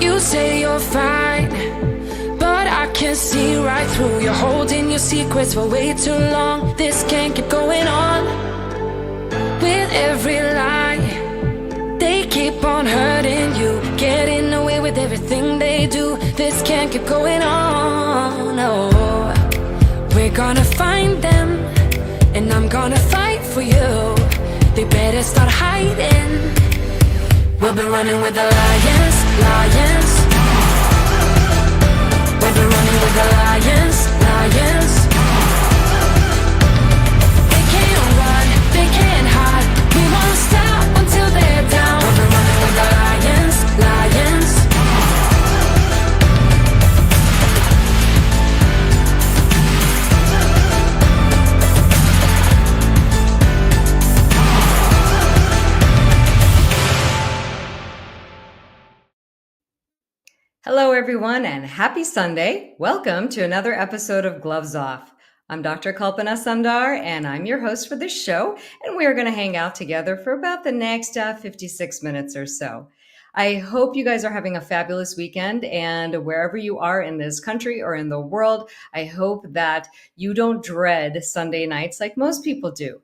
You say you're fine, but I can see right through. You're holding your secrets for way too long. This can't keep going on. With every lie, they keep on hurting you, getting away with everything they do. This can't keep going on. No, we're gonna find them, and I'm gonna fight for you. They better start hiding. We'll be running with the lions, lions. We'll be running with the lions, lions. They can't run, they can't hide. We won't stop until they're down. We'll be running with the lions, lions. Hello, everyone, and happy Sunday. Welcome to another episode of Gloves Off. I'm Dr. Kalpana Sundar, and I'm your host for this show, and we are going to hang out together for about the next 56 minutes or so. I hope you guys are having a fabulous weekend, and wherever you are in this country or in the world, I hope that you don't dread Sunday nights like most people do.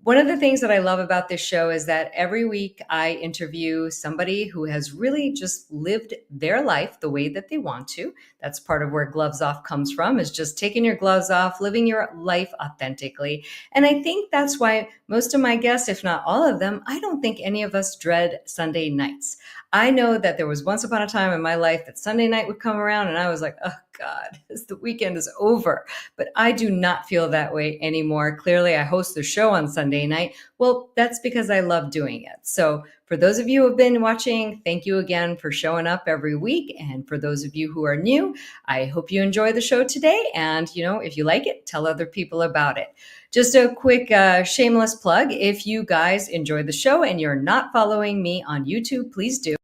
One of the things that I love about this show is that every week I interview somebody who has really just lived their life the way that they want to. That's part of where Gloves Off comes from, is just taking your gloves off, living your life authentically. And I think that's why most of my guests, if not all of them, I don't think any of us dread Sunday nights. I know that there was once upon a time in my life that Sunday night would come around and I was like, oh God, the weekend is over. But I do not feel that way anymore. Clearly, I host the show on Sunday night. Well, that's because I love doing it. So for those of you who have been watching, thank you again for showing up every week. And for those of you who are new, I hope you enjoy the show today. And, if you like it, tell other people about it. Just a quick shameless plug. If you guys enjoy the show and you're not following me on YouTube, please do.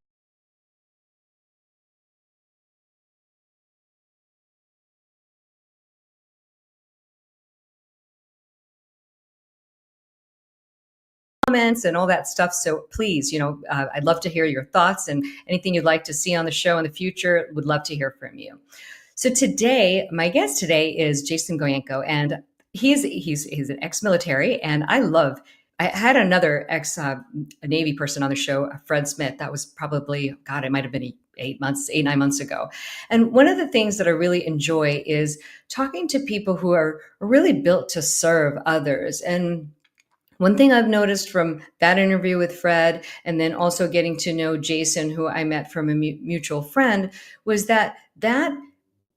Comments and all that stuff. So please, I'd love to hear your thoughts and anything you'd like to see on the show in the future. Would love to hear from you. So today, my guest today is Jason Goyanko, and he's an ex-military, and I had another ex-Navy person on the show, Fred Smith. That was probably, it might have been 9 months ago. And one of the things that I really enjoy is talking to people who are really built to serve others. And one thing I've noticed from that interview with Fred, and then also getting to know Jason, who I met from a mutual friend, was that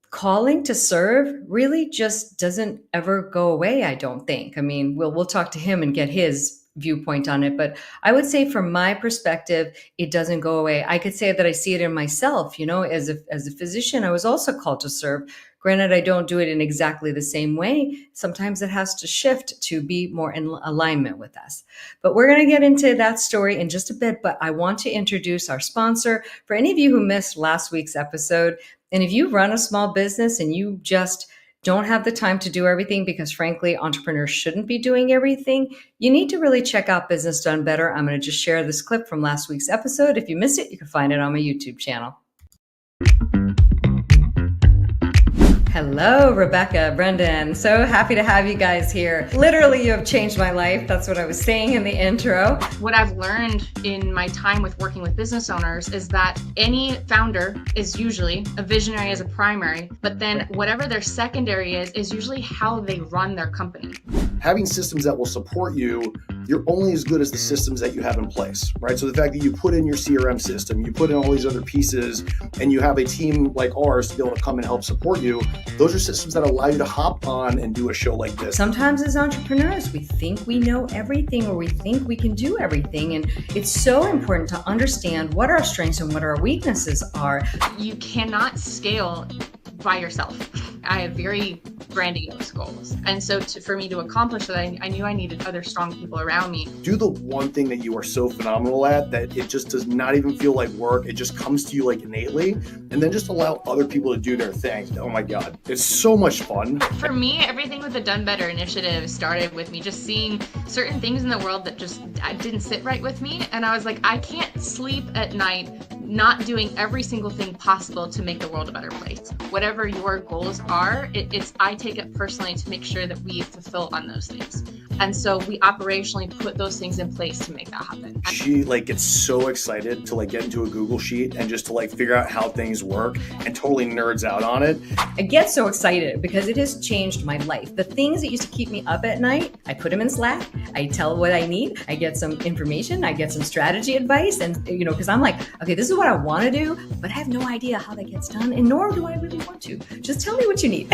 calling to serve really just doesn't ever go away, I don't think. I mean, we'll talk to him and get his viewpoint on it. But I would say from my perspective, it doesn't go away. I could say that I see it in myself. As a physician, I was also called to serve. Granted, I don't do it in exactly the same way. Sometimes it has to shift to be more in alignment with us. But we're going to get into that story in just a bit. But I want to introduce our sponsor. For any of you who missed last week's episode, and if you run a small business and you just don't have the time to do everything, because frankly, entrepreneurs shouldn't be doing everything, you need to really check out Business Done Better. I'm going to just share this clip from last week's episode. If you missed it, you can find it on my YouTube channel. Hello, Rebecca, Brendan. So happy to have you guys here. Literally, you have changed my life. That's what I was saying in the intro. What I've learned in my time with working with business owners is that any founder is usually a visionary as a primary, but then whatever their secondary is usually how they run their company. Having systems that will support you, you're only as good as the systems that you have in place, right? So the fact that you put in your CRM system, you put in all these other pieces, and you have a team like ours to be able to come and help support you, those are systems that allow you to hop on and do a show like this. Sometimes as entrepreneurs, we think we know everything, or we think we can do everything. And it's so important to understand what our strengths and what our weaknesses are. You cannot scale by yourself. I have very grandiose goals. And so for me to accomplish that, I knew I needed other strong people around me. Do the one thing that you are so phenomenal at that it just does not even feel like work. It just comes to you like innately. and then just allow other people to do their thing. Oh my God, it's so much fun. For me, everything with the Done Better initiative started with me just seeing certain things in the world that just didn't sit right with me. And I was like, I can't sleep at night not doing every single thing possible to make the world a better place. Whatever your goals are, I take it personally to make sure that we fulfill on those things. And so we operationally put those things in place to make that happen. She gets so excited to get into a Google sheet and just to figure out how things work and totally nerds out on it. I get so excited because it has changed my life. The things that used to keep me up at night, I put them in Slack. I tell what I need. I get some information. I get some strategy advice. And, because I'm like, okay, this is what I want to do, but I have no idea how that gets done. And nor do I really want to. Just tell me what you need.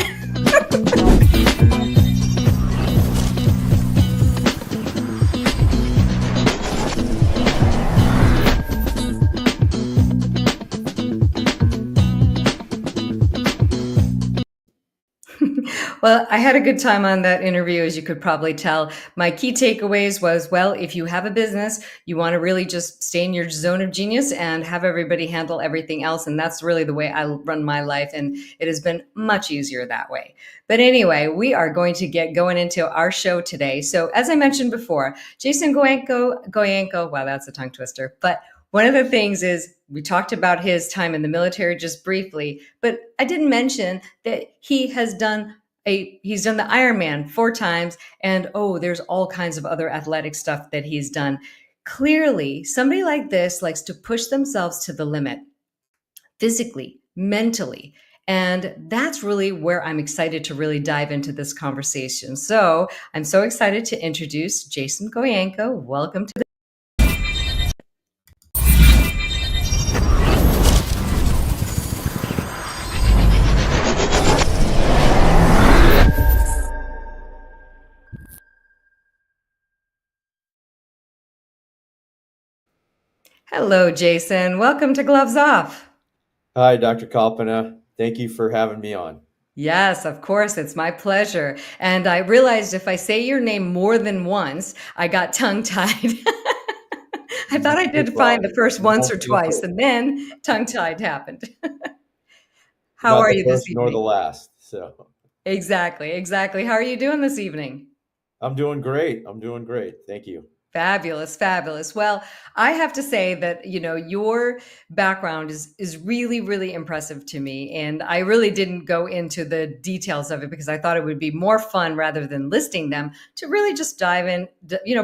Well, I had a good time on that interview, as you could probably tell. My key takeaways was, well, if you have a business, you want to really just stay in your zone of genius and have everybody handle everything else. And that's really the way I run my life. And it has been much easier that way. But anyway, we are going to get going into our show today. So as I mentioned before, Jason Goyanko, wow, that's a tongue twister. But one of the things is we talked about his time in the military just briefly, but I didn't mention that he's done the Ironman 4 times, and there's all kinds of other athletic stuff that he's done. Clearly, somebody like this likes to push themselves to the limit, physically, mentally. And that's really where I'm excited to really dive into this conversation. So I'm so excited to introduce Jason Goyanko. Welcome to the Hello, Jason. Welcome to Gloves Off. Hi, Dr. Kalpana. Thank you for having me on. Yes, of course. It's my pleasure. And I realized if I say your name more than once, I got tongue-tied. I thought I did fine the first once or twice, and then tongue-tied happened. How are you this evening? Nor the last. So Exactly. How are you doing this evening? I'm doing great. Thank you. Fabulous. Well, I have to say that, your background is really, really impressive to me. And I really didn't go into the details of it because I thought it would be more fun rather than listing them to really just dive in,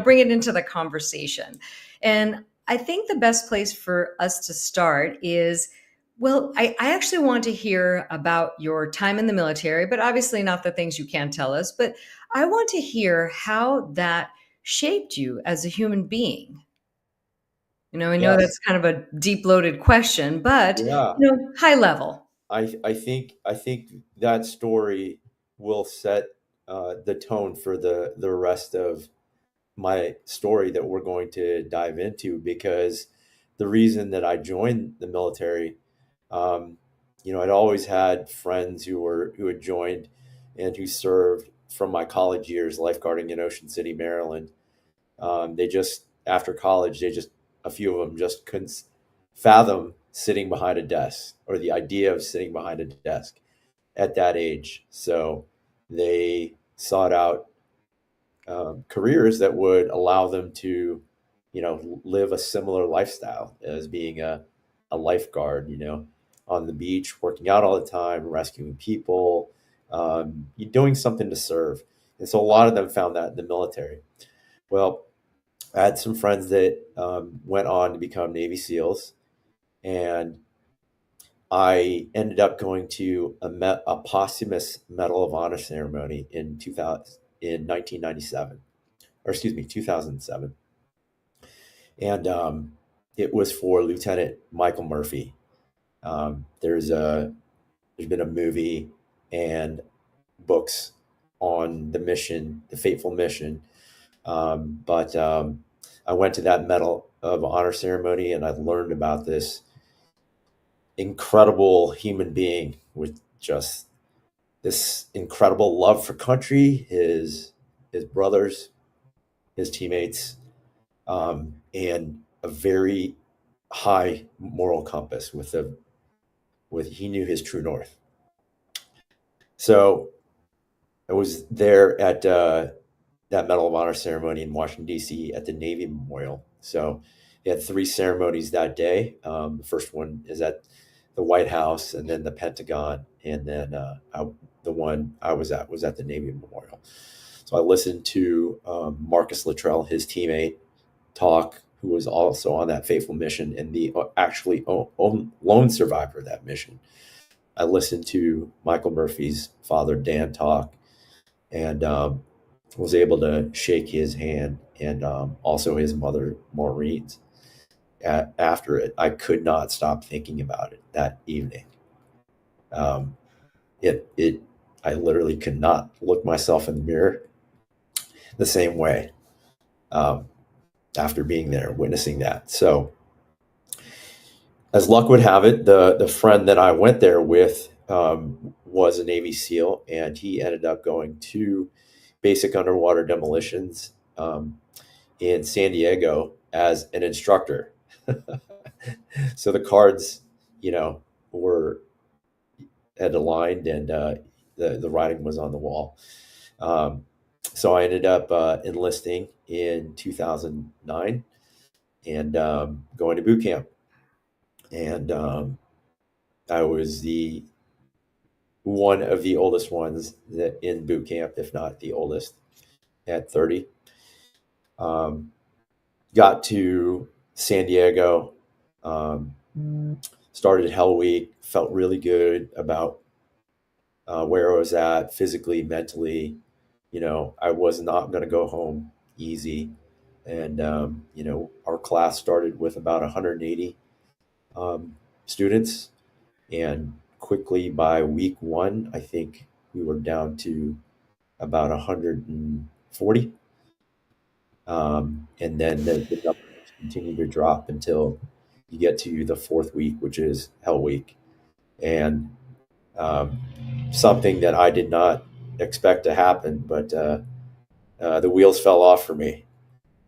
bring it into the conversation. And I think the best place for us to start is, well, I actually want to hear about your time in the military, but obviously not the things you can't tell us, but I want to hear how that shaped you as a human being. I know Yes. that's kind of a deep loaded question, but Yeah. High level. I think that story will set the tone for the rest of my story that we're going to dive into, because the reason that I joined the military, I'd always had friends who had joined and who served from my college years, lifeguarding in Ocean City, Maryland. They just, after college, a few of them just couldn't fathom sitting behind a desk, or the idea of sitting behind a desk at that age. So they sought out careers that would allow them to, live a similar lifestyle as being a lifeguard, on the beach, working out all the time, rescuing people, you're doing something to serve. And so a lot of them found that in the military. Well, I had some friends that went on to become Navy SEALs, and I ended up going to a posthumous Medal of Honor ceremony in 1997, or excuse me, 2007, and it was for Lieutenant Michael Murphy. There's been a movie and books on the mission, the fateful mission. But I went to that Medal of Honor ceremony, and I learned about this incredible human being with just this incredible love for country, his brothers, his teammates, and a very high moral compass with a he knew his true north. So I was there at that Medal of Honor ceremony in Washington, D.C. at the Navy Memorial. So they had 3 ceremonies that day. The first one is at the White House, and then the Pentagon, and then the one I was at the Navy Memorial. So I listened to Marcus Luttrell, his teammate, talk, who was also on that fateful mission and the actually lone survivor of that mission. I listened to Michael Murphy's father, Dan, talk, and was able to shake his hand, and also his mother, Maureen's. After it, I could not stop thinking about it that evening. I literally could not look myself in the mirror the same way after being there, witnessing that. So, as luck would have it, the friend that I went there with was a Navy SEAL, and he ended up going to basic underwater demolitions in San Diego as an instructor. So the cards, had aligned, and the writing was on the wall. So I ended up enlisting in 2009 and going to boot camp. And I was one of the oldest ones in boot camp, if not the oldest, at 30. Got to San Diego, started Hell Week, felt really good about where I was at physically, mentally. I was not going to go home easy. And, our class started with about 180 students. And quickly by week 1, I think we were down to about 140. And then the numbers continue to drop until you get to the 4th week, which is Hell Week. And something that I did not expect to happen, but the wheels fell off for me.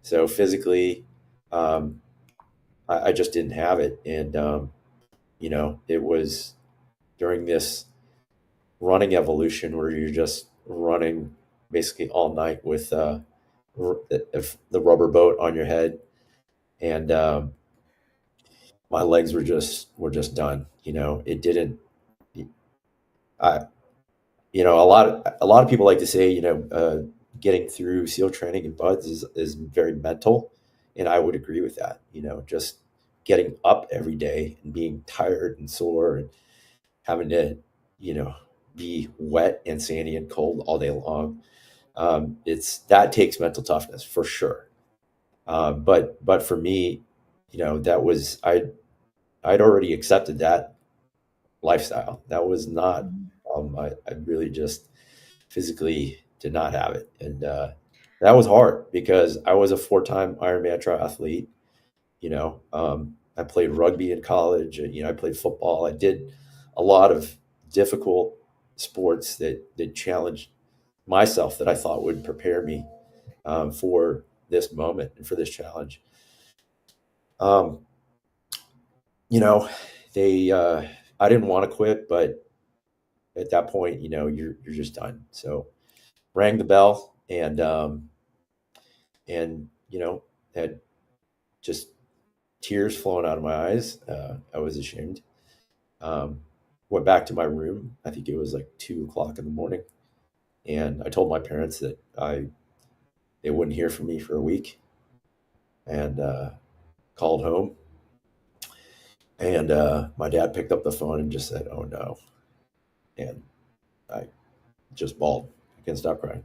So physically, I just didn't have it. And, it was during this running evolution where you're just running basically all night with the rubber boat on your head. And my legs were just done. It didn't. A lot of people like to say, getting through SEAL training and BUDS is very mental, and I would agree with that. Just getting up every day and being tired and sore and having to, be wet and sandy and cold all day long. That takes mental toughness for sure. But for me, that was I'd already accepted that lifestyle. That was not. I really just physically did not have it, and that was hard because I was a 4-time Ironman triathlete. I played rugby in college. I played football. I did a lot of difficult sports that challenged myself, that I thought would prepare me for this moment and for this challenge. I didn't want to quit, but at that point, you're just done. So rang the bell, and had just tears flowing out of my eyes. I was ashamed. Went back to my room. I think it was like 2:00 in the morning. And I told my parents that they wouldn't hear from me for a week, and called home. And my dad picked up the phone and just said, "Oh no." And I just bawled. I couldn't stop crying.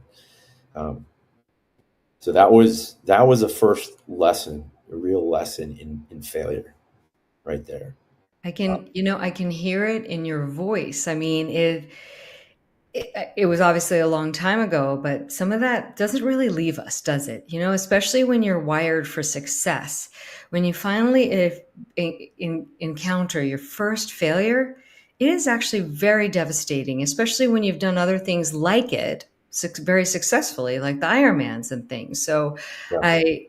So that was a first lesson, a real lesson in failure right there. I can hear it in your voice. I mean, it was obviously a long time ago, but some of that doesn't really leave us, does it? Especially when you're wired for success. When you finally encounter your first failure, it is actually very devastating, especially when you've done other things like it very successfully, like the Ironmans and things. So Yeah. I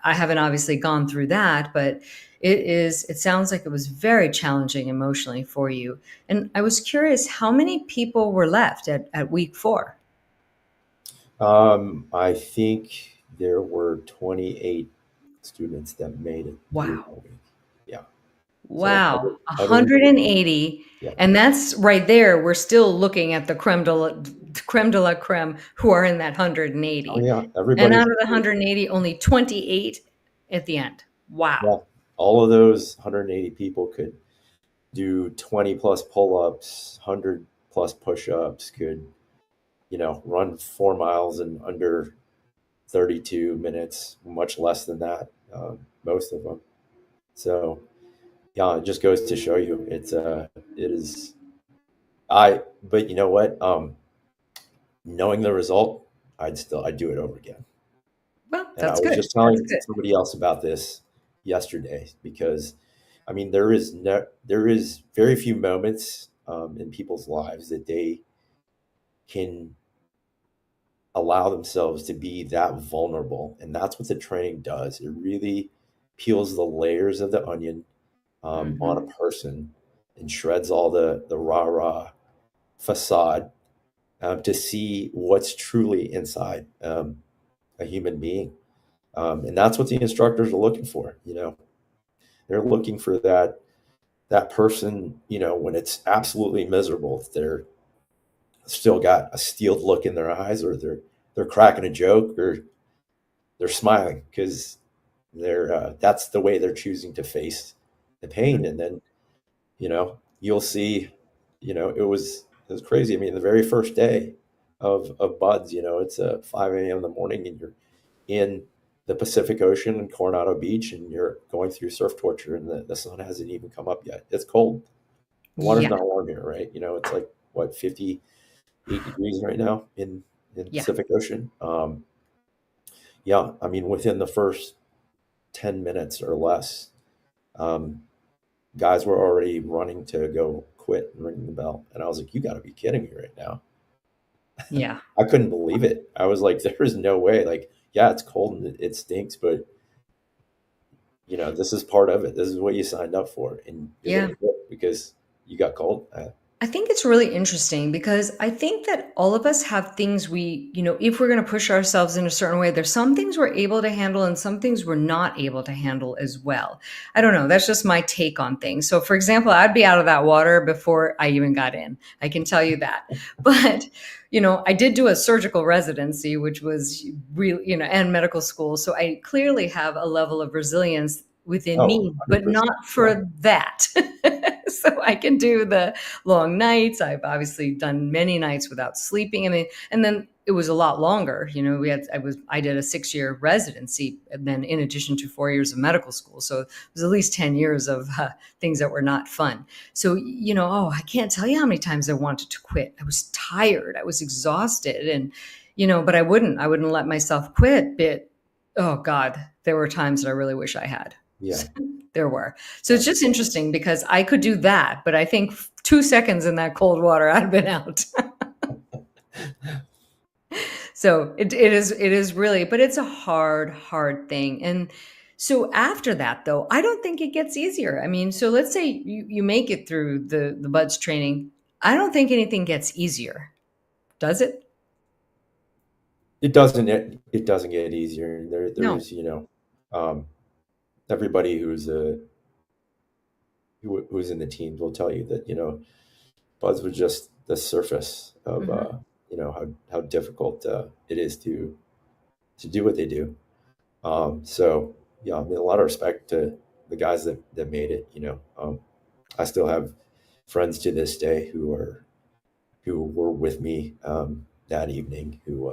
haven't obviously gone through that, but it sounds like it was very challenging emotionally for you. And I was curious, how many people were left at week 4? I think there were 28 students that made it through Wow. that week. Yeah. So Wow, 180. 180. Yeah. And that's right there. We're still looking at the creme de la creme who are in that Oh 180. yeah. And Everybody's out of the 180, only 28 at the end. Wow. yeah. All of those 180 people could do 20 plus pull-ups, 100 plus push-ups, could, run 4 miles in under 32 minutes, much less than that, most of them. So yeah, it just goes to show you it is, but you know what? Knowing the result, I'd do it over again. Well, And I that's was good. just That's telling good. somebody else about this yesterday because, I mean, there is very few moments in people's lives that they can allow themselves to be that vulnerable, and that's what the training does. It really peels the layers of the onion on a Mhm. person and shreds all the rah facade to see what's truly inside a human being. And that's what the instructors are looking for. They're looking for that person. When it's absolutely miserable, they're still got a steeled look in their eyes, or they're cracking a joke, or they're smiling because that's the way they're choosing to face the pain. And then you'll see. It was crazy. I mean, the very first day of buds, it's 5 a.m. in the morning, and you're in the Pacific Ocean in Coronado Beach, and you're going through surf torture, and the sun hasn't even come up yet. It's cold. The water's Yeah. not warm here, right? It's like what, 58 degrees right now in the Yeah. Pacific Ocean. Yeah, I mean, within the first 10 minutes or less, um, guys were already running to go quit and ring the bell, and I was like, "You got to be kidding me right now!" Yeah. I couldn't believe it. I was like, "There is no way!" Like, yeah, it's cold and it stinks, but this is part of it. This is what you signed up for, and you're Yeah. gonna quit because you got cold. I think it's really interesting because I think that all of us have things if we're going to push ourselves in a certain way, there's some things we're able to handle and some things we're not able to handle as well. I don't know. That's just my take on things. So, for example, I'd be out of that water before I even got in. I can tell you that. But, I did do a surgical residency, which was real, and medical school. So I clearly have a level of resilience within Oh, me, but 100%. not Yeah. for that. So I can do the long nights. I've obviously done many nights without sleeping. I mean, and then it was a lot longer. I did a 6-year residency, and then in addition to 4 years of medical school. So it was at least 10 years of things that were not fun. So, I can't tell you how many times I wanted to quit. I was tired. I was exhausted. And, but I wouldn't let myself quit. But, oh God, there were times that I really wish I had. Yeah. There were. So it's just interesting because I could do that, but I think 2 seconds in that cold water, I'd been out. So it is really, but it's a hard thing. And so after that, though, I don't think it gets easier. I mean, so let's say you make it through the buds training. I don't think anything gets easier. Does it? It doesn't get easier. No. There's um, everybody who's in the teams will tell you that buds was just the surface of Mhm. how difficult it is to do what they do. So yeah, I mean, a lot of respect to the guys that made it. I still have friends to this day who were with me that evening who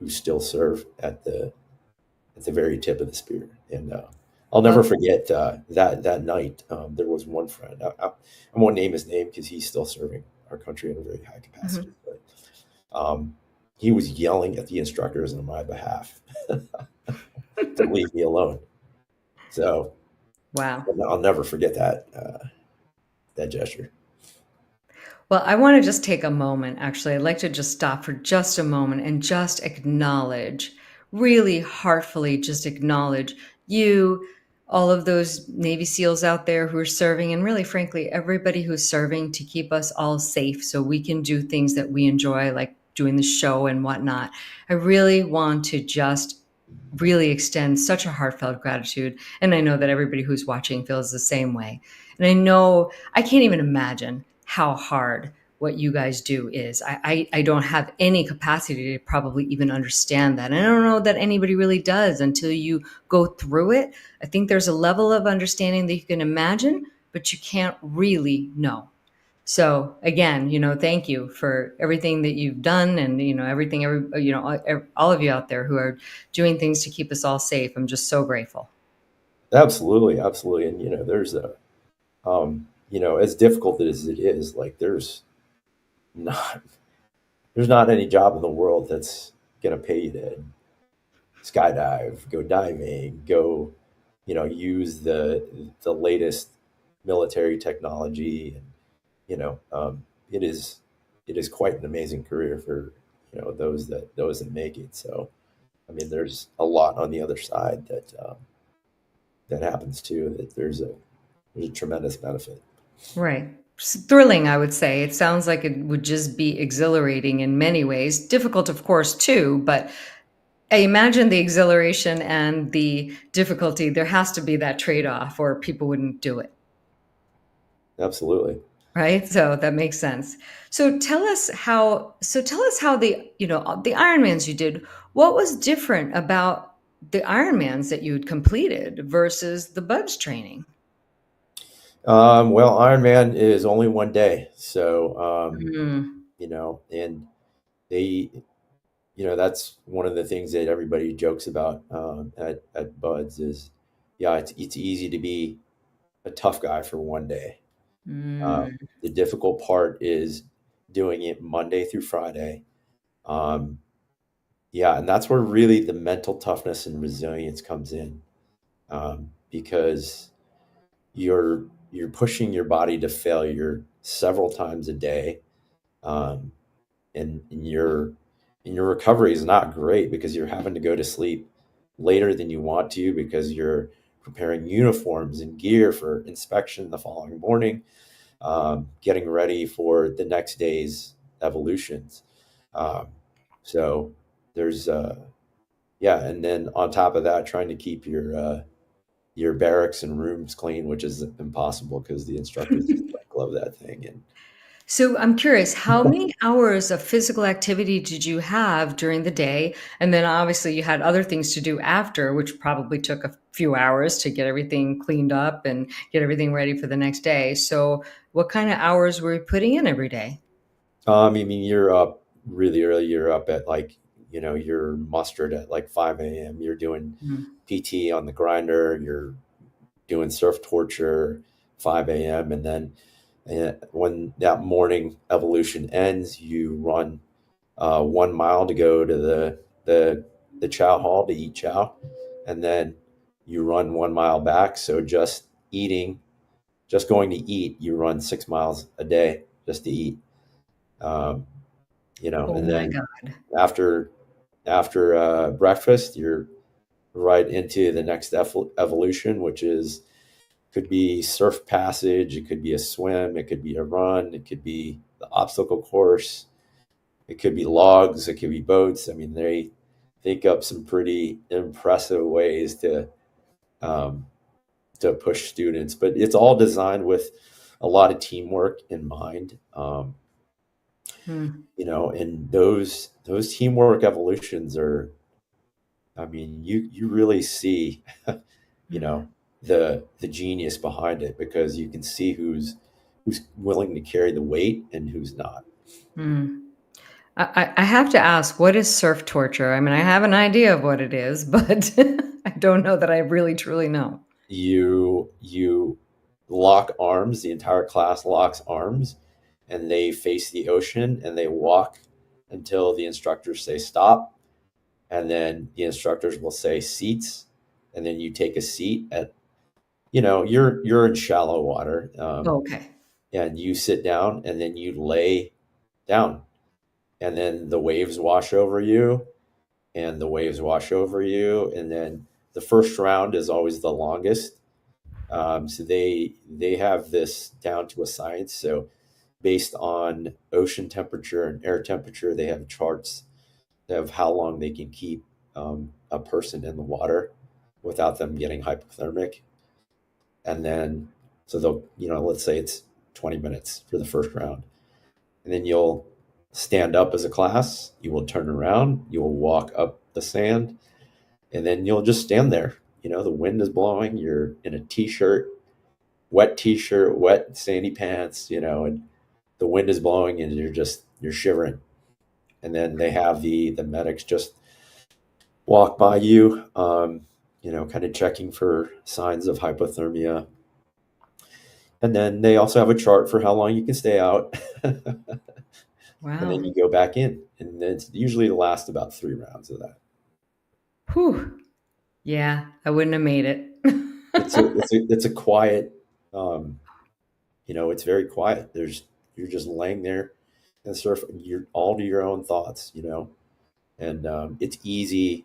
still serve at the very tip of the spear. And I'll never Well, forget that night. There was one friend. I won't name his name because he's still serving our country in a very high capacity. mhm. But he was yelling at the instructors on my behalf to leave me alone. So Wow. I'll never forget that gesture. Well, I want to just take a moment. Actually, I'd like to just stop for just a moment and just acknowledge, really heartfully, just acknowledge you, all of those Navy SEALs out there who are serving, and really, frankly, everybody who's serving to keep us all safe so we can do things that we enjoy, like doing the show and whatnot. I really want to just really extend such a heartfelt gratitude. And I know that everybody who's watching feels the same way. And I know I can't even imagine how hard what you guys do is. I don't have any capacity to probably even understand that. And I don't know that anybody really does until you go through it. I think there's a level of understanding that you can imagine, but you can't really know. So again, thank you for everything that you've done, and everything, all of you out there who are doing things to keep us all safe. I'm just so grateful. Absolutely, absolutely. And there's a as difficult as it is, like not there's not any job in the world that's gonna pay you to skydive, go diving, go, use the latest military technology, and it is quite an amazing career for those that make it. So, I mean, there's a lot on the other side that happens too. That there's a tremendous benefit. Right. Thrilling, I would say. It sounds like it would just be exhilarating in many ways. Difficult, of course, too, but I imagine the exhilaration and the difficulty, there has to be that trade-off or people wouldn't do it. Absolutely. Right? So that makes sense. So tell us how the Ironmans you did, what was different about the Ironmans that you'd completed versus the Buds training? Well, Ironman is only one day, so Mm, and they, that's one of the things that everybody jokes about at Buds is, yeah, it's easy to be a tough guy for one day. Uh, mm. the difficult part is doing it Monday through Friday. Um, yeah, and that's where really the mental toughness and resilience comes in, because you're pushing your body to failure several times a day, um, and your recovery is not great because you're having to go to sleep later than you want to because you're preparing uniforms and gear for inspection the following morning, getting ready for the next day's evolutions. Um, so there's yeah, and then on top of that, trying to keep your barracks and rooms clean, which is impossible because the instructors just like love that thing. And So I'm curious, how many hours of physical activity did you have during the day? And then obviously you had other things to do after, which probably took a few hours to get everything cleaned up and get everything ready for the next day. So what kind of hours were you putting in every day? I mean, you're up really early. You're up at like, you're mustered at like 5 a.m. You're doing Mm. PT on the grinder. You're doing surf torture 5 a.m. And then when that morning evolution ends, you run 1 mile to go to the chow hall to eat chow, and then you run 1 mile back. So just going to eat, you run 6 miles a day just to eat. Um, Oh and my then God. after breakfast, you're right into the next evolution, which is could be surf passage, it could be a swim, it could be a run, it could be the obstacle course, it could be logs, it could be boats. I mean, they think up some pretty impressive ways um, to push students, but it's all designed with a lot of teamwork in mind. Hmm. And those teamwork evolutions are, I mean, you really see, you know, the genius behind it because you can see who's willing to carry the weight and who's not. Hmm. I have to ask, what is surf torture? I mean, I have an idea of what it is, but I don't know that I really truly know. You lock arms, the entire class locks arms, and they face the ocean and they walk until the instructors say stop, and then the instructors will say seats, and then you take a seat at, you're in shallow water, Okay. and you sit down and then you lay down, and then the waves wash over you, and the waves wash over you, and then the first round is always the longest. So they have this down to a science. So based on ocean temperature and air temperature, they have charts of how long they can keep a person in the water without them getting hypothermic. And then, so they'll, let's say it's 20 minutes for the first round. And then you'll stand up as a class, you will turn around, you will walk up the sand, and then you'll just stand there. The wind is blowing, you're in a t-shirt, wet sandy pants, and the wind is blowing and you're shivering. And then they have the medics just walk by you, kind of checking for signs of hypothermia. And then they also have a chart for how long you can stay out. Wow. And then you go back in, and then it's usually lasts about 3 rounds of that. Whew. Yeah, I wouldn't have made it. It's a quiet, it's very quiet. You're just laying there and you're all to your own thoughts, and it's easy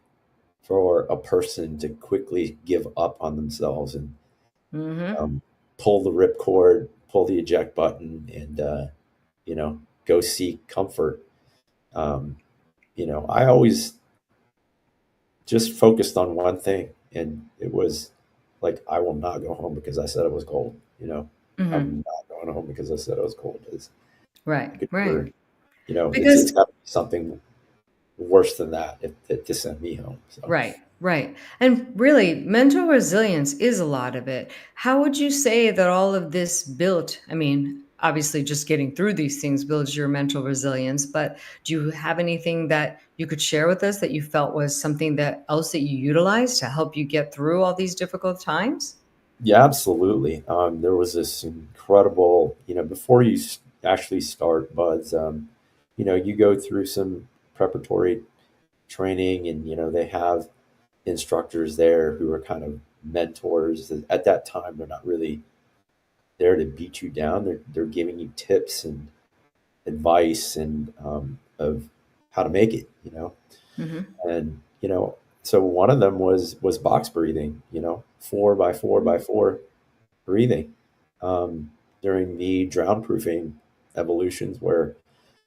for a person to quickly give up on themselves and pull the ripcord, pull the eject button, and go seek comfort. I always just focused on one thing, and it was like, I will not go home because I said it was cold. I'm not going home because I said it was cold. Right. Because it's got to be something worse than that to send me home. So. Right. And really, mental resilience is a lot of it. How would you say that all of this built? I mean, obviously, just getting through these things builds your mental resilience, but do you have anything that you could share with us that you felt was something else that you utilized to help you get through all these difficult times? Yeah, absolutely. There was this incredible, before you actually start BUD/S, you go through some preparatory training, and, they have instructors there who are kind of mentors. At that time, they're not really there to beat you down. They're giving you tips and advice and of how to make it, and so one of them was box breathing, 4x4x4 breathing during the drown proofing evolutions, where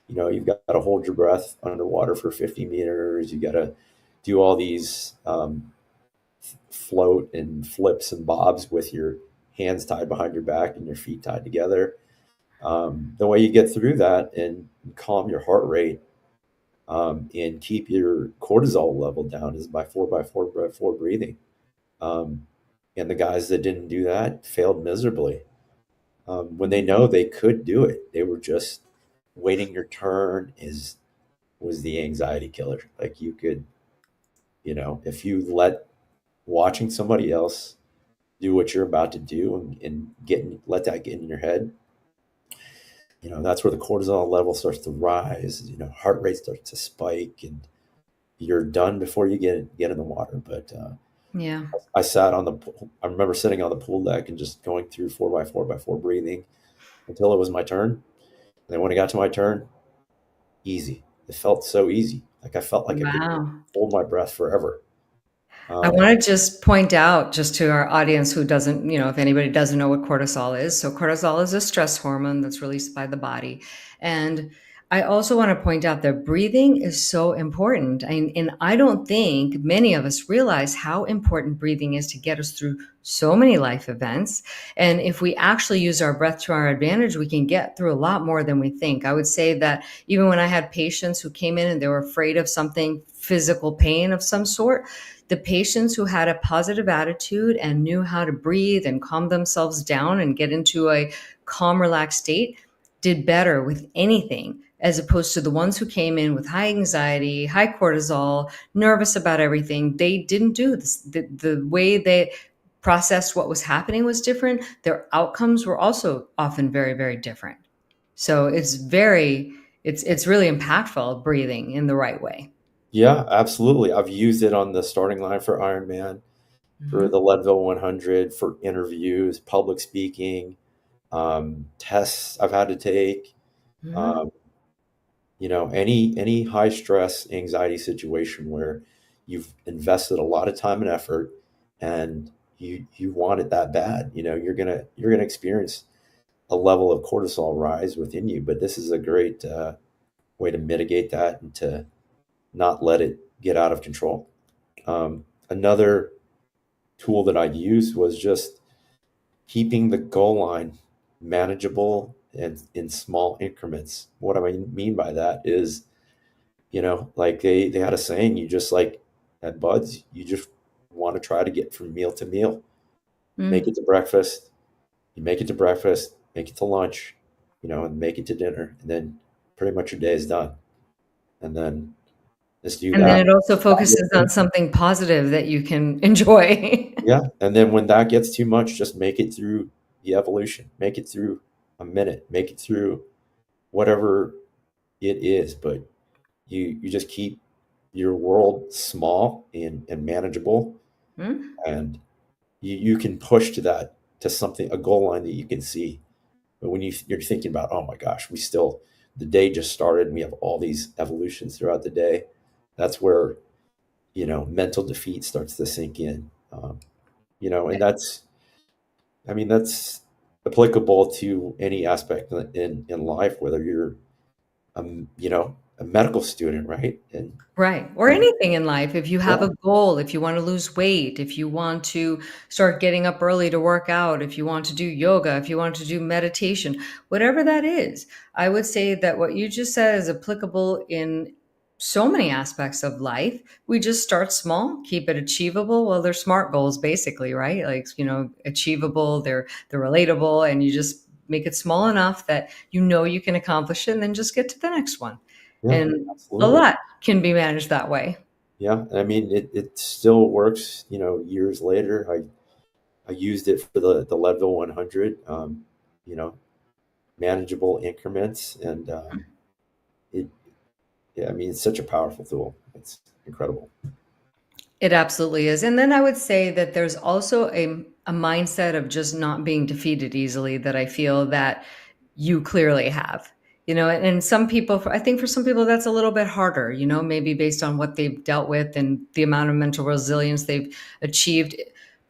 you've got to hold your breath underwater for 50 meters. You got to do all these float and flips and bobs with your hands tied behind your back and your feet tied together. The way you get through that and calm your heart rate and keep your cortisol level down is by 4x4x4 breathing. And the guys that didn't do that failed miserably. When they know they could do it, they were just waiting your turn was the anxiety killer. Like, you could, if you watching somebody else do what you're about to do and let that get in your head, that's where the cortisol level starts to rise, heart rate starts to spike, and you're done before you get in the water. But yeah, I remember sitting on the pool deck and just going through 4x4x4 breathing until it was my turn. And then when it got to my turn, easy. It felt so easy. Like, I felt like I could hold my breath forever. I want to just point out, just to our audience who doesn't, if anybody doesn't know what cortisol is. So cortisol is a stress hormone that's released by the body. And I also want to point out that breathing is so important. And I don't think many of us realize how important breathing is to get us through so many life events. And if we actually use our breath to our advantage, we can get through a lot more than we think. I would say that even when I had patients who came in and they were afraid of something, physical pain of some sort, the patients who had a positive attitude and knew how to breathe and calm themselves down and get into a calm, relaxed state did better with anything, as opposed to the ones who came in with high anxiety, high cortisol, nervous about everything. They didn't do this. The way they processed what was happening was different. Their outcomes were also often very, very different. So it's really impactful, breathing in the right way. Yeah, absolutely. I've used it on the starting line for Ironman, for the Leadville 100, for interviews, public speaking. tests I've had to take, Mhm. um, any high stress anxiety situation where you've invested a lot of time and effort and you want it that bad, you're gonna experience a level of cortisol rise within you. But this is a great way to mitigate that and to not let it get out of control. Another tool that I used was just keeping the goal line manageable and in small increments. What I mean by that is, like they had a saying, you just like at Buds, you just want to try to get from meal to meal. Make Mm. it to breakfast, you make it to breakfast, make it to lunch, and make it to dinner. And then pretty much your day is done. And then just do And then that. it also focuses on something positive that you can enjoy. Yeah. And then when that gets too much, just make it through the evolution, make it through a minute, make it through whatever it is. But you just keep your world small and manageable, Mm. and you can push to something, a goal line that you can see. But when you're thinking about, oh my gosh, the day just started and we have all these evolutions throughout the day, that's where mental defeat starts to sink in. And that's applicable to any aspect in life, whether you're a medical student, right? Right. Or And anything in life. If you have yeah, a goal, if you want to lose weight, if you want to start getting up early to work out, if you want to do yoga, if you want to do meditation, whatever that is, I would say that what you just said is applicable in so many aspects of life. We just start small, keep it achievable. Well, they're SMART goals basically, right? Like, achievable, they're relatable, and you just make it small enough that you can accomplish it and then just get to the next one. yeah, And a absolutely. lot can be managed that way. Yeah, I mean, it still works. Years later, I used it for the Leadville 100. You know, manageable increments, and it. Yeah, I mean, it's such a powerful tool. It's incredible. It absolutely is. And then I would say that there's also a mindset of just not being defeated easily that I feel that you clearly have. And some people, I think for some people, that's a little bit harder, maybe based on what they've dealt with and the amount of mental resilience they've achieved.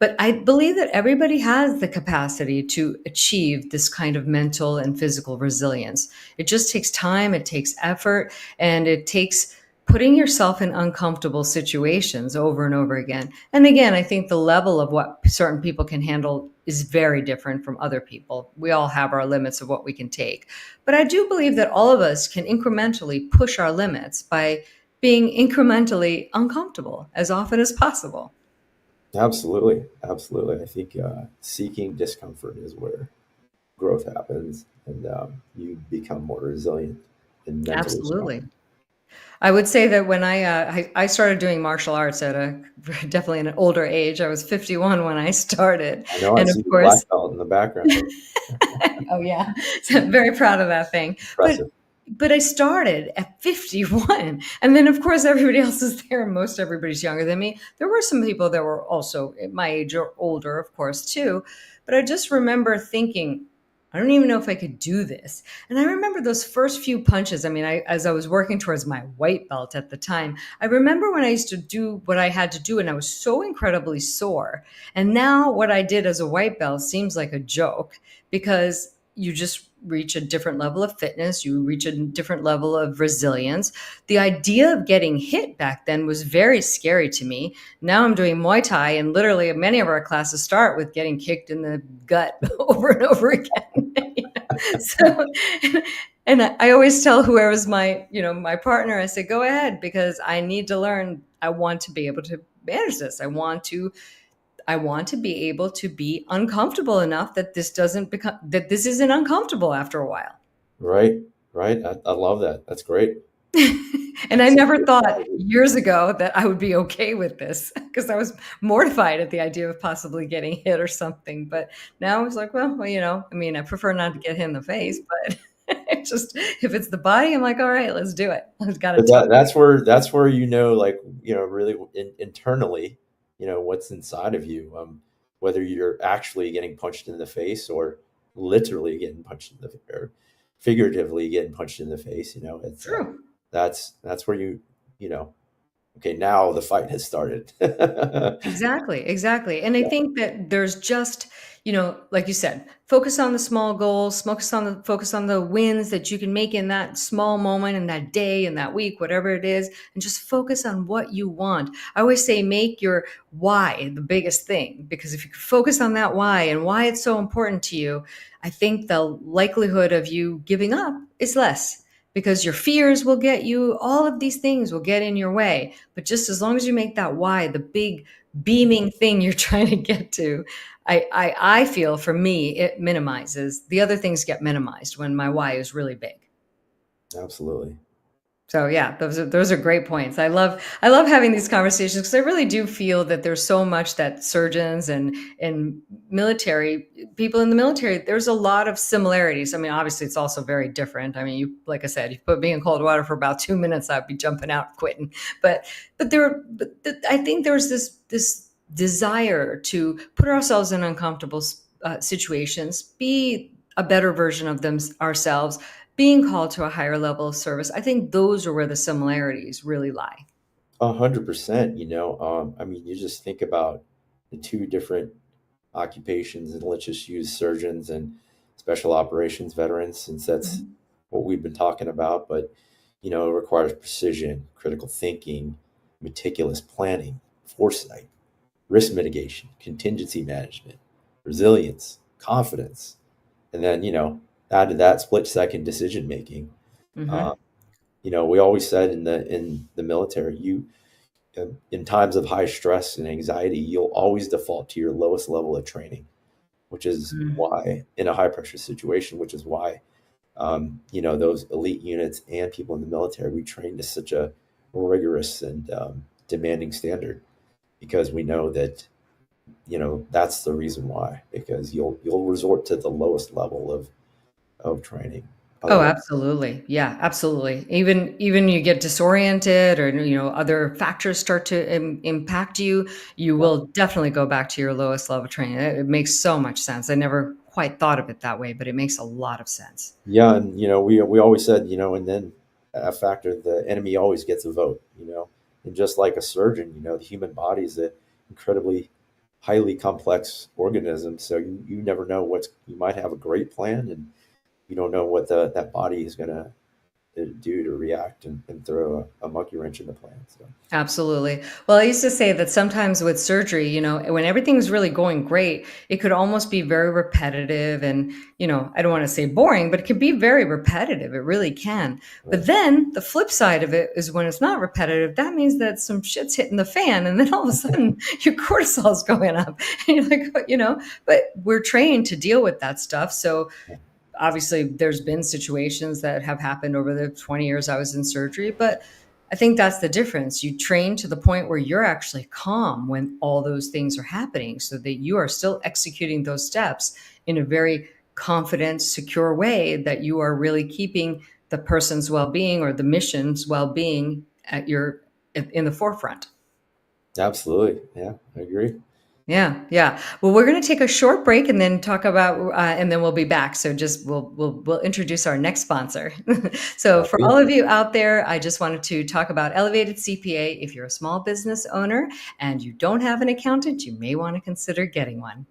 But I believe that everybody has the capacity to achieve this kind of mental and physical resilience. It just takes time, it takes effort, and it takes putting yourself in uncomfortable situations over and over again. And again, I think the level of what certain people can handle is very different from other people. We all have our limits of what we can take. But I do believe that all of us can incrementally push our limits by being incrementally uncomfortable as often as possible. Absolutely, absolutely. I think seeking discomfort is where growth happens, and you become more resilient and mentally Absolutely. stronger. I would say that when I started doing martial arts at a definitely an older age. I was 51 when I started, I know I and of see the black course, belt in the background. oh yeah, so I'm very proud of that thing. But Impressive. but I started at 51, and then of course everybody else is there. Most everybody's younger than me. There were some people that were also at my age or older, of course, too. But I just remember thinking, I don't even know if I could do this. And I remember those first few punches. I mean, as I was working towards my white belt at the time, I remember when I used to do what I had to do, and I was so incredibly sore. And now what I did as a white belt seems like a joke because you just reach a different level of fitness, you reach a different level of resilience. The idea of getting hit back then was very scary to me. Now I'm doing Muay Thai, and literally many of our classes start with getting kicked in the gut over and over again. So, and I always tell whoever's my partner, I say, go ahead, because I need to learn. I want to be able to manage this. I want to be able to be uncomfortable enough that this isn't uncomfortable after a while. Right, right. I love that. That's great. And I That's such a never good thought quality. years ago that I would be okay with this because I was mortified at the idea of possibly getting hit or something. But now I was like, well, I mean, I prefer not to get hit in the face, but it just if it's the body, I'm like, all right, let's do it. I've got to But tough. that's where like really internally, what's inside of you, whether you're actually getting punched in the face or literally getting punched in the, or figuratively getting punched in the face. It's True. that's where okay, now the fight has started. Exactly, exactly. And I Yeah. think that there's just, like you said, focus on the small goals, focus on the wins that you can make in that small moment, in that day, in that week, whatever it is, and just focus on what you want. I always say make your why the biggest thing, because if you focus on that why and why it's so important to you, I think the likelihood of you giving up is less. Because your fears will get you, all of these things will get in your way. But just as long as you make that why the big beaming thing you're trying to get to, I feel for me, it minimizes. The other things get minimized when my why is really big. Absolutely. So yeah, those are great points. I love having these conversations because I really do feel that there's so much that surgeons and military people in the military, there's a lot of similarities. I mean, obviously it's also very different. I mean, like I said, you put me in cold water for about 2 minutes, I'd be jumping out, quitting. But I think there's this desire to put ourselves in uncomfortable situations, be a better version of them ourselves, being called to a higher level of service. I think those are where the similarities really lie. 100%. I mean, you just think about the two different occupations, and let's just use surgeons and special operations veterans, since that's what we've been talking about. But it requires precision, critical thinking, meticulous planning, foresight, risk mitigation, contingency management, resilience, confidence, and then add to that split second decision making. Mm-hmm. We always said in the military, in times of high stress and anxiety, you'll always default to your lowest level of training, which is why in a high pressure situation, which is why those elite units and people in the military, we train to such a rigorous and demanding standard, because we know that that's the reason why, because you'll resort to the lowest level of training. Oh, absolutely. Yeah, absolutely. Even you get disoriented, or other factors start to impact you, you will definitely go back to your lowest level of training. It makes so much sense. I never quite thought of it that way, but it makes a lot of sense. Yeah, and we always said, and then a factor, the enemy always gets a vote, and just like a surgeon, the human body is an incredibly highly complex organism, so you never know you might have a great plan, and you don't know what that body is going to do to react and throw a monkey wrench in the plan. So. Absolutely. Well, I used to say that sometimes with surgery, when everything's really going great, it could almost be very repetitive and, I don't want to say boring, but it can be very repetitive. It really can. Right. But then the flip side of it is when it's not repetitive, that means that some shit's hitting the fan, and then all of a sudden your cortisol is going up. And you're like, but we're trained to deal with that stuff. So obviously there's been situations that have happened over the 20 years I was in surgery, but I think that's the difference. You train to the point where you're actually calm when all those things are happening, so that you are still executing those steps in a very confident, secure way, that you are really keeping the person's well-being or the mission's well-being in the forefront. Absolutely. Yeah, I agree. Yeah. Yeah. Well, we're going to take a short break and then talk about, and then we'll be back. So just we'll introduce our next sponsor. So for all of you out there, I just wanted to talk about Elevated CPA. If you're a small business owner and you don't have an accountant, you may want to consider getting one.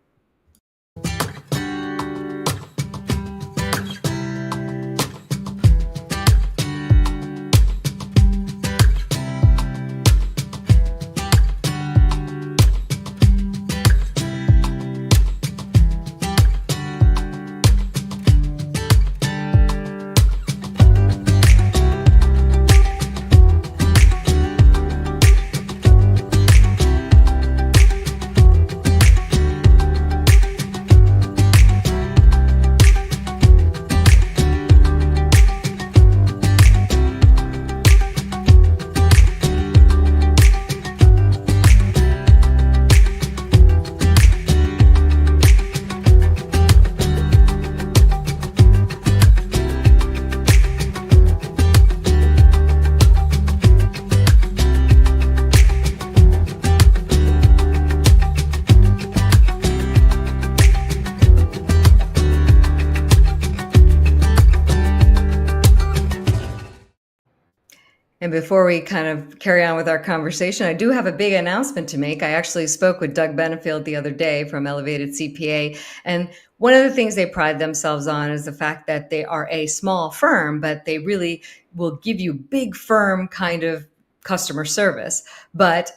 And before we kind of carry on with our conversation, I do have a big announcement to make. I actually spoke with Doug Benefield the other day from Elevated CPA. And one of the things they pride themselves on is the fact that they are a small firm, but they really will give you big firm kind of customer service. But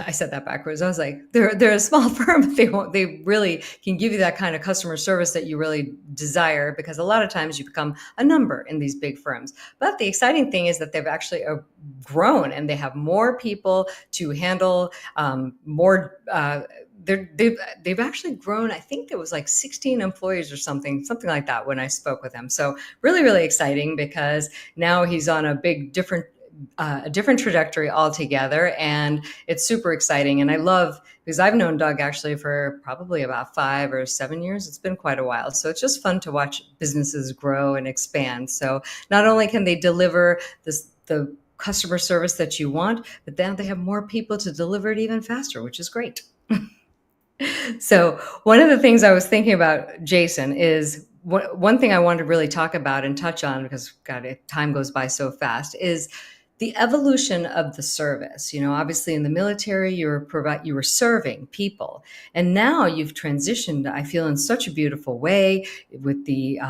I said that backwards. I was like, they're a small firm, but they really can give you that kind of customer service that you really desire, because a lot of times you become a number in these big firms. But the exciting thing is that they've actually grown, and they have more people to handle, more. They've actually grown. I think there was like 16 employees or something like that when I spoke with him. So really, really exciting, because now he's on a different trajectory altogether, and it's super exciting. And I love, because I've known Doug actually for probably about 5 or 7 years. It's been quite a while. So it's just fun to watch businesses grow and expand. So not only can they deliver the customer service that you want, but then they have more people to deliver it even faster, which is great. So one of the things I was thinking about, Jason, is one thing I wanted to really talk about and touch on, because God, time goes by so fast, is the evolution of the service. Obviously in the military, you were serving people, and now you've transitioned, I feel, in such a beautiful way with the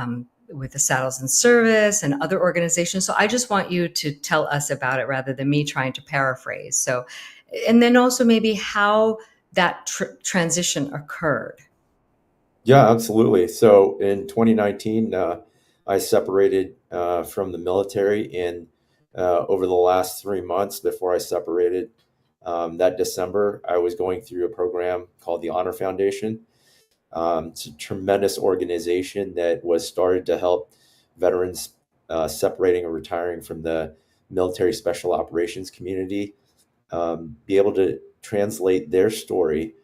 Saddles and Service and other organizations. So I just want you to tell us about it rather than me trying to paraphrase. So, and then also maybe how that transition occurred. Yeah, absolutely. So in 2019, I separated from the military, and over the last 3 months before I separated, that December, I was going through a program called the Honor Foundation. It's a tremendous organization that was started to help veterans separating or retiring from the military special operations community be able to translate their story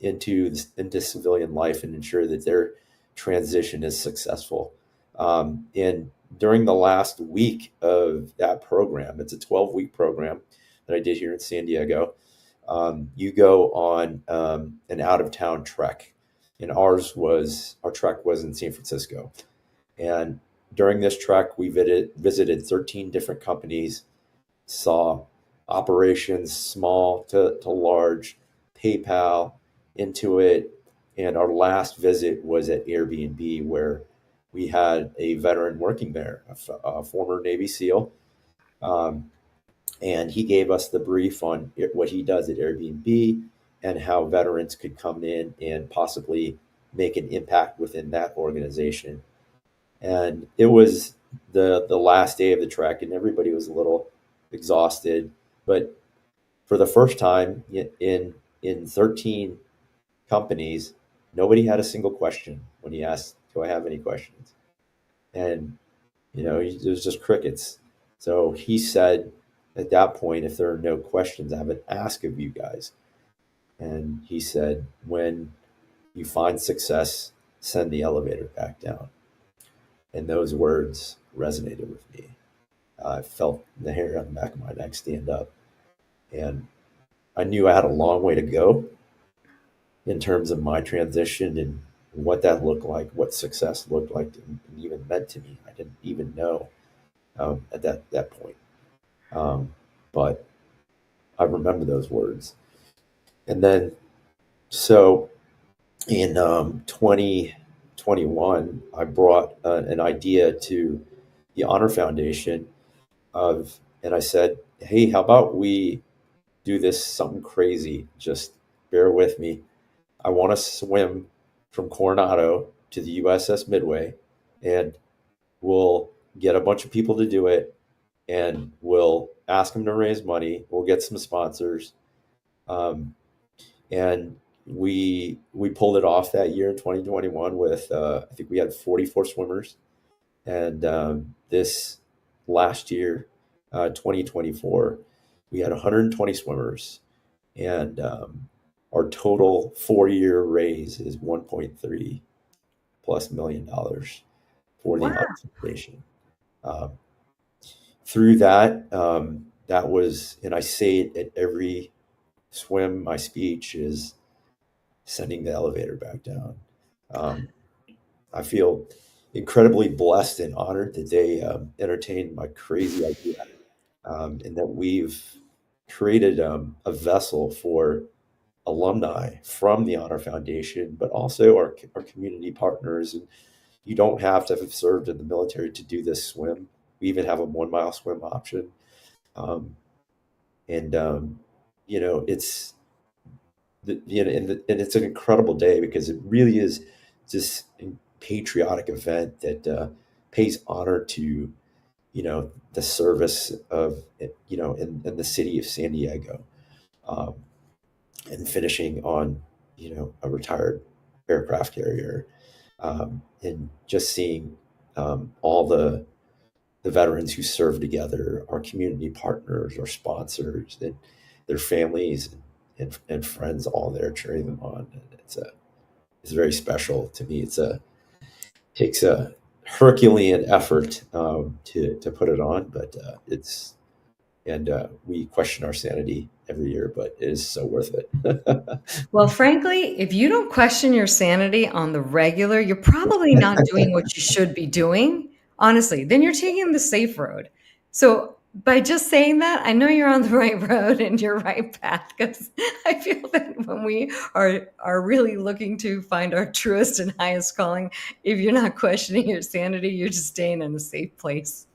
into civilian life and ensure that their transition is successful. And during the last week of that program, it's a 12-week program that I did here in San Diego. You go on an out-of-town trek, and our trek was in San Francisco. And during this trek, we visited 13 different companies, saw operations, small to large, PayPal, Intuit, and our last visit was at Airbnb, where we had a veteran working there, a former Navy SEAL, and he gave us the brief on what he does at Airbnb and how veterans could come in and possibly make an impact within that organization. And it was the last day of the trek, and everybody was a little exhausted. But for the first time in 13 companies, nobody had a single question when he asked, "Do I have any questions?" And it was just crickets. So he said, at that point, if there are no questions, I have an ask of you guys. And he said, when you find success, send the elevator back down. And those words resonated with me. I felt the hair on the back of my neck stand up. And I knew I had a long way to go in terms of my transition and what that looked like, what success looked like, and even meant to me. I didn't even know at that point. But I remember those words. And then, so in 2021, I brought an idea to the Honor Foundation and I said, "Hey, how about we do this something crazy? Just bear with me. I want to swim from Coronado to the USS Midway, and we'll get a bunch of people to do it, and we'll ask them to raise money. We'll get some sponsors." And we pulled it off that year in 2021 with I think we had 44 swimmers, and this last year, 2024, we had 120 swimmers, and our total 4-year raise is $1.3+ million for the Honor Foundation. Through that, that was, and I say it at every swim, my speech is sending the elevator back down. I feel incredibly blessed and honored that they entertained my crazy idea and that we've created a vessel for alumni from the Honor Foundation, but also our community partners. And you don't have to have served in the military to do this swim. We even have a 1 mile swim option. Um, and, it's, and it's an incredible day because it really is this patriotic event that pays honor to, the service of, in the city of San Diego. Um, and finishing on, a retired aircraft carrier, and just seeing all the veterans who serve together, our community partners, our sponsors, and their families and friends all there cheering them on. And it's very special to me. Takes a Herculean effort to put it on, but we question our sanity every year, but it is so worth it. Well, frankly, if you don't question your sanity on the regular, you're probably not doing what you should be doing. Honestly, then you're taking the safe road. So by just saying that, I know you're on the right road and your right path, because I feel that when we are really looking to find our truest and highest calling, if you're not questioning your sanity, you're just staying in a safe place.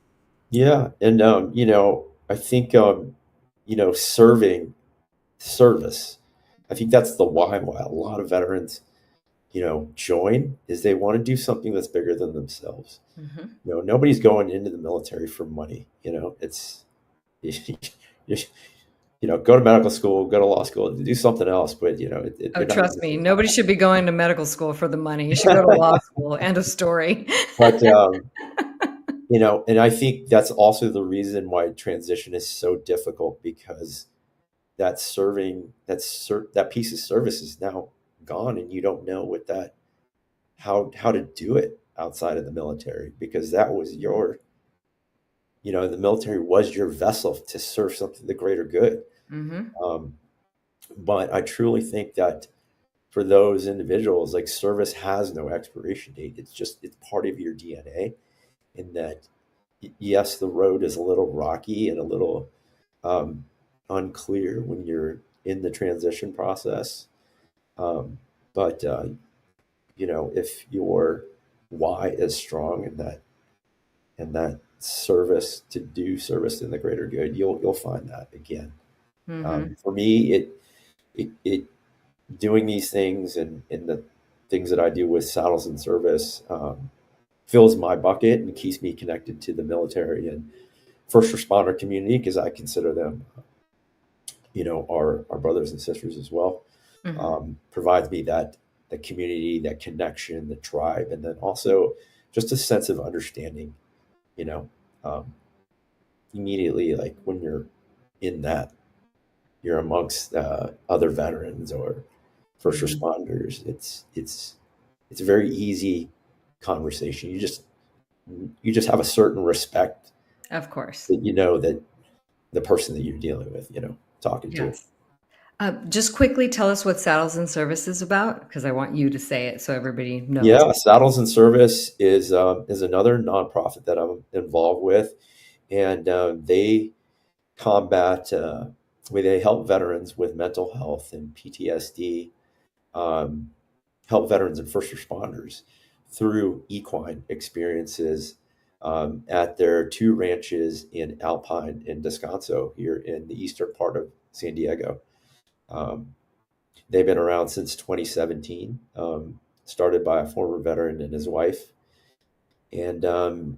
Yeah, and I think service. I think that's the why a lot of veterans, join is they want to do something that's bigger than themselves. Mm-hmm. Nobody's going into the military for money. It's go to medical school, go to law school, do something else. But Oh, trust me, nobody should be going to medical school for the money. You should go to law school. End of story. But and I think that's also the reason why transition is so difficult, because that piece of service is now gone, and you don't know how to do it outside of the military, because that was the military was your vessel to serve something, the greater good. Mm-hmm. But I truly think that for those individuals, like, service has no expiration date. It's part of your DNA, in that, yes, the road is a little rocky and a little unclear when you're in the transition process. But if your why is strong in that service, to do service in the greater good, you'll find that again. Mm-hmm. For me, it doing these things and the things that I do with Saddles and Service fills my bucket and keeps me connected to the military and first responder community, because I consider them, our brothers and sisters as well. Mm-hmm. Provides me that the community, that connection, the tribe, and then also just a sense of understanding. Um, Immediately, like, when you're in that, you're amongst other veterans or first Mm-hmm. responders. It's a very easy conversation. You just have a certain respect Of course. that the person that you're dealing with, talking to. Yes. Just quickly tell us what Saddles and Service is about, because I want you to say it so everybody knows. Yeah, Saddles and Service is another nonprofit that I'm involved with, and they combat where they help veterans with mental health and PTSD, help veterans and first responders through equine experiences at their 2 ranches in Alpine and Descanso here in the eastern part of San Diego. They've been around since 2017, started by a former veteran and his wife. And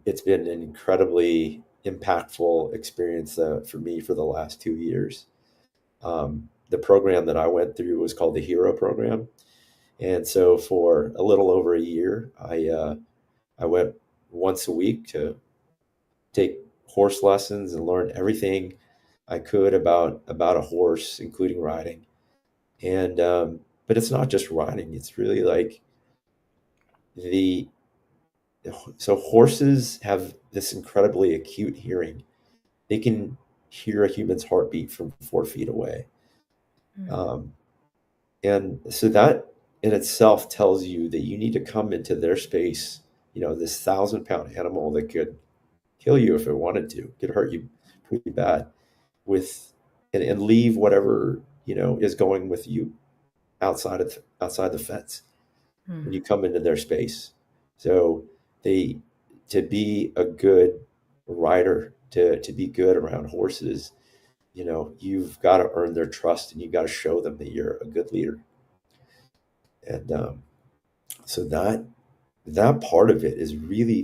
it's been an incredibly impactful experience for me for the last 2 years. The program that I went through was called the Hero Program. And so for a little over a year, I went once a week to take horse lessons and learn everything I could about a horse, including riding. And but it's not just riding; it's really like so horses have this incredibly acute hearing. They can hear a human's heartbeat from 4 feet away. Um, and so that in itself tells you that you need to come into their space. This 1,000-pound animal that could kill you if it wanted to, could hurt you pretty bad with, and leave whatever, is going with you outside the fence when you come into their space. So they, to be a good rider, to be good around horses, you've got to earn their trust, and you've got to show them that you're a good leader. And so that part of it is really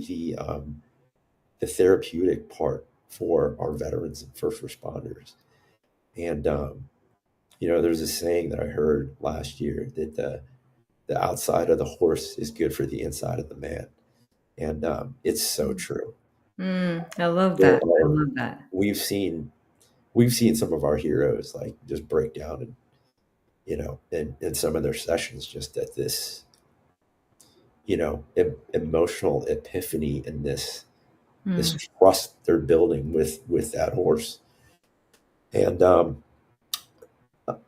the therapeutic part for our veterans and first responders. And there's a saying that I heard last year that the outside of the horse is good for the inside of the man, and it's so true. I love There that. I are love that. we've seen some of our heroes like just break down, and in some of their sessions, just at this emotional epiphany, and this trust they're building with that horse. And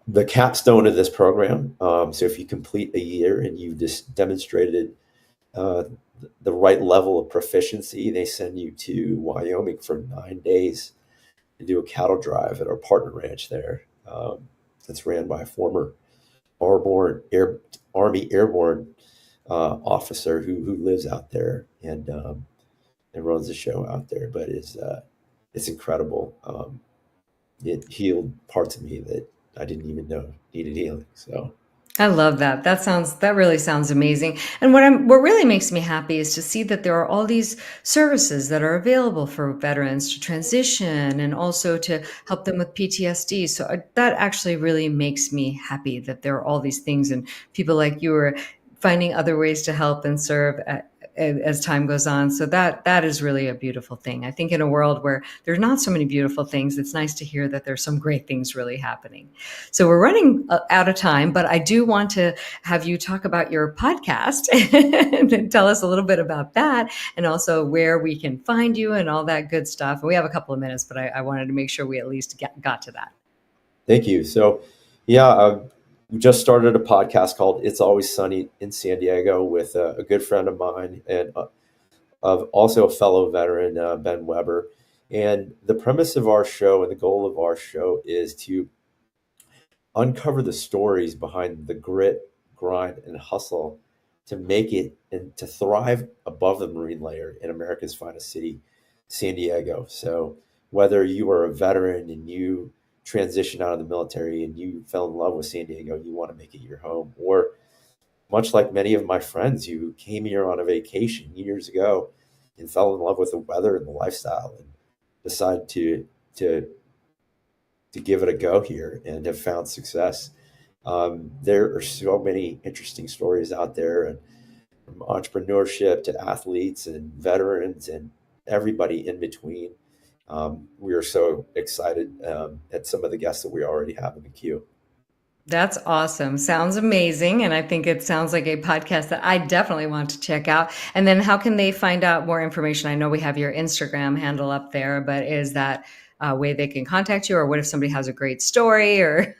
the capstone of this program, so if you complete a year and you've just demonstrated the right level of proficiency, they send you to Wyoming for 9 days to do a cattle drive at our partner ranch there. That's ran by a former Army airborne officer who lives out there, and runs the show out there. But it's incredible. It healed parts of me that I didn't even know needed healing. So I love that. That really sounds amazing. And what really makes me happy is to see that there are all these services that are available for veterans to transition and also to help them with PTSD. So that actually really makes me happy that there are all these things, and people like you are finding other ways to help and serve as time goes on. So that is really a beautiful thing. I think in a world where there's not so many beautiful things, it's nice to hear that there's some great things really happening. So we're running out of time, but I do want to have you talk about your podcast and tell us a little bit about that, and also where we can find you and all that good stuff. And we have a couple of minutes, but I wanted to make sure we at least got to that. thank you. So yeah, we just started a podcast called It's Always Sunny in San Diego with a good friend of mine, and of also a fellow veteran, Ben Weber. And the premise of our show and the goal of our show is to uncover the stories behind the grit, grind, and hustle to make it and to thrive above the marine layer in America's finest city, San Diego. So whether you are a veteran and you transitioned out of the military and you fell in love with San Diego, you want to make it your home, or much like many of my friends who came here on a vacation years ago and fell in love with the weather and the lifestyle and decided to give it a go here and have found success. There are so many interesting stories out there, and from entrepreneurship to athletes and veterans and everybody in between. We are so excited at some of the guests that we already have in the queue. That's awesome. Sounds amazing. And I think it sounds like a podcast that I definitely want to check out. And then how can they find out more information? I know we have your Instagram handle up there, but is that a way they can contact you? Or what if somebody has a great story? Or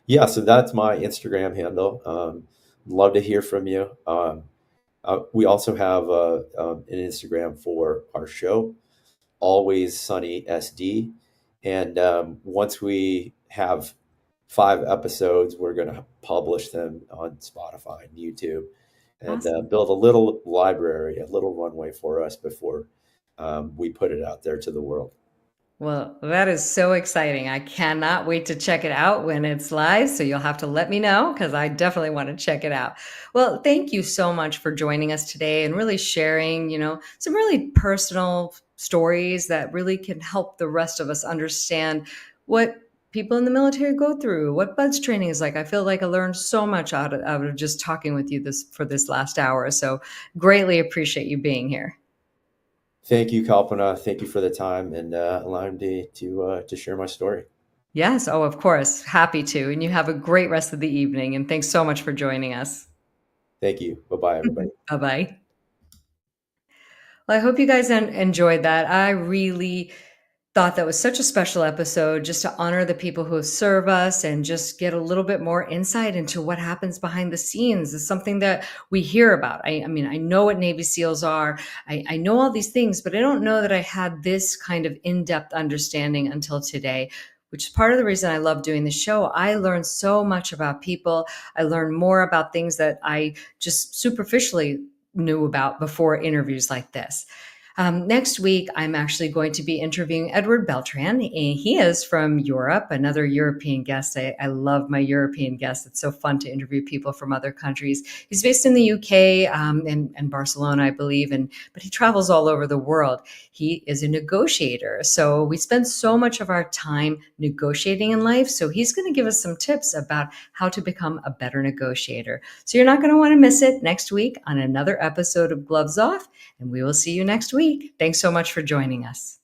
Yeah, so that's my Instagram handle. Love to hear from you. We also have an Instagram for our show, Always Sunny SD. And once we have 5 episodes, we're going to publish them on Spotify and YouTube, and Awesome. build a little library, a little runway for us before we put it out there to the world. Well, that is so exciting. I cannot wait to check it out when it's live. So you'll have to let me know, because I definitely want to check it out. Well, thank you so much for joining us today and really sharing, some really personal stories that really can help the rest of us understand what people in the military go through, what buds training is like. I feel like I learned so much out of just talking with you for this last hour. So greatly appreciate you being here. Thank you, Kalpana. Thank you for the time and allowing me to share my story. Yes. Oh, of course. Happy to. And you have a great rest of the evening. And thanks so much for joining us. Thank you. Bye-bye, everybody. Bye-bye. Well, I hope you guys enjoyed that. I really thought that was such a special episode just to honor the people who serve us and just get a little bit more insight into what happens behind the scenes. Is something that we hear about. I mean, I know what Navy SEALs are. I know all these things, but I don't know that I had this kind of in-depth understanding until today, which is part of the reason I love doing the show. I learned so much about people. I learned more about things that I just superficially knew about before interviews like this. Next week, I'm actually going to be interviewing Edward Beltran. He is from Europe, another European guest. I love my European guests. It's so fun to interview people from other countries. He's based in the UK and Barcelona, I believe, but he travels all over the world. He is a negotiator. So we spend so much of our time negotiating in life. So he's going to give us some tips about how to become a better negotiator. So you're not going to want to miss it next week on another episode of Gloves Off, and we will see you next week. Thanks so much for joining us.